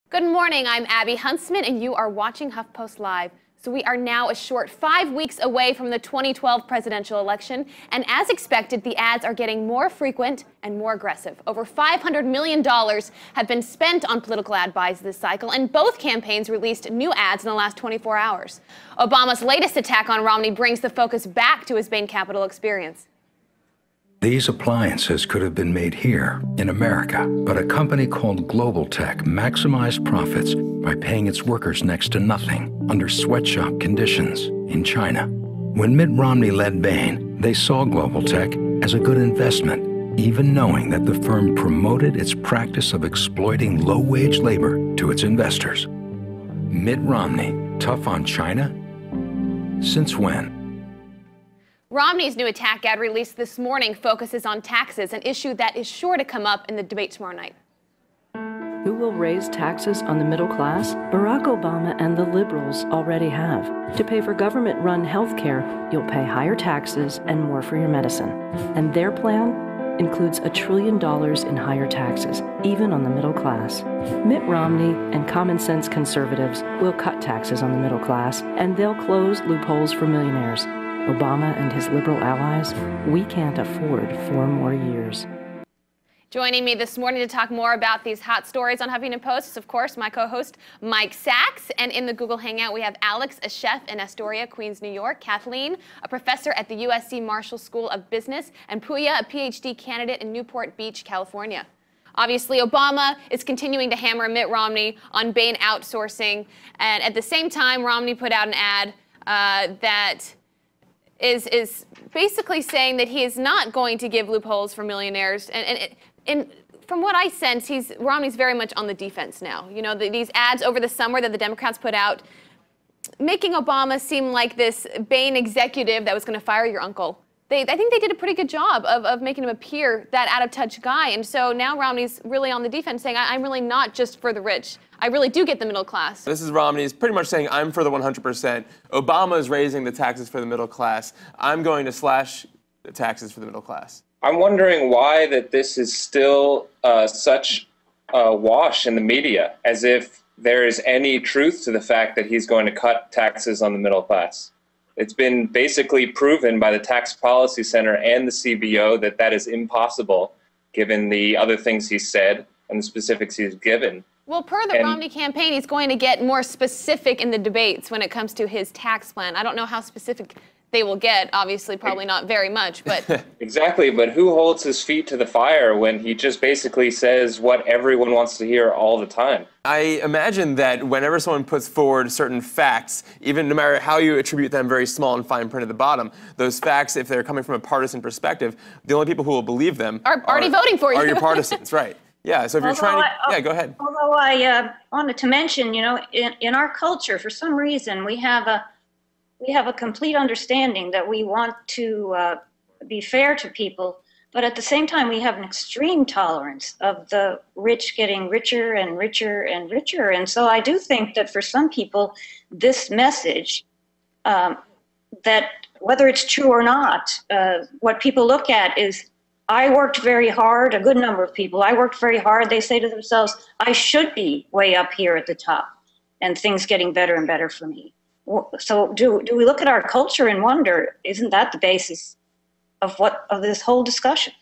Good morning, I'm Abby Huntsman, and you are watching HuffPost Live. So we are now a short 5 weeks away from the 2012 presidential election, and as expected, the ads are getting more frequent and more aggressive. Over $500 million have been spent on political ad buys this cycle, and both campaigns released new ads in the last 24 hours. Obama's latest attack on Romney brings the focus back to his Bain Capital experience. These appliances could have been made here in America, but a company called Global Tech maximized profits by paying its workers next to nothing under sweatshop conditions in China. When Mitt Romney led Bain, they saw Global Tech as a good investment, even knowing that the firm promoted its practice of exploiting low-wage labor to its investors. Mitt Romney, tough on China? Since when? Romney's new attack ad released this morning focuses on taxes, an issue that is sure to come up in the debate tomorrow night. Who will raise taxes on the middle class? Barack Obama and the liberals already have. To pay for government-run health care, you'll pay higher taxes and more for your medicine. And their plan includes $1 trillion in higher taxes, even on the middle class. Mitt Romney and common-sense conservatives will cut taxes on the middle class, and they'll close loopholes for millionaires. Obama and his liberal allies, we can't afford 4 more years. Joining me this morning to talk more about these hot stories on Huffington Post is, of course, my co-host Mike Sachs. And in the Google Hangout, we have Alex, a chef in Astoria, Queens, New York, Kathleen, a professor at the USC Marshall School of Business, and Puya, a PhD candidate in Newport Beach, California. Obviously, Obama is continuing to hammer Mitt Romney on Bain outsourcing. And at the same time, Romney put out an ad that is basically saying that he is not going to give loopholes for millionaires. And from what I sense, Romney's very much on the defense now. You know, these ads over the summer that the Democrats put out, making Obama seem like this Bain executive that was going to fire your uncle. I think they did a pretty good job of making him appear that out-of-touch guy. And so now Romney's really on the defense, saying, I'm really not just for the rich. I really do get the middle class. This is Romney's pretty much saying, I'm for the 100%. Obama is raising the taxes for the middle class. I'm going to slash the taxes for the middle class. I'm wondering why that this is still such a wash in the media, as if there is any truth to the fact that he's going to cut taxes on the middle class. It's been basically proven by the Tax Policy Center and the CBO that that is impossible, given the other things he's said and the specifics he's given. Well, per the Romney campaign, he's going to get more specific in the debates when it comes to his tax plan. I don't know how specific they will get. Obviously, probably not very much, but... Exactly, but who holds his feet to the fire when he just basically says what everyone wants to hear all the time? I imagine that whenever someone puts forward certain facts, even no matter how you attribute them very small and fine print at the bottom, those facts, if they're coming from a partisan perspective, the only people who will believe them are already voting for you. Are your partisans, right? Yeah, so if you're trying to... Yeah, go ahead. Although I wanted to mention, you know, in our culture, for some reason, we have a complete understanding that we want to be fair to people, but at the same time, we have an extreme tolerance of the rich getting richer and richer and richer. And so I do think that for some people, this message, that whether it's true or not, what people look at is, I worked very hard, a good number of people, I worked very hard. They say to themselves, I should be way up here at the top and things getting better and better for me. So do we look at our culture and wonder, isn't that the basis of this whole discussion?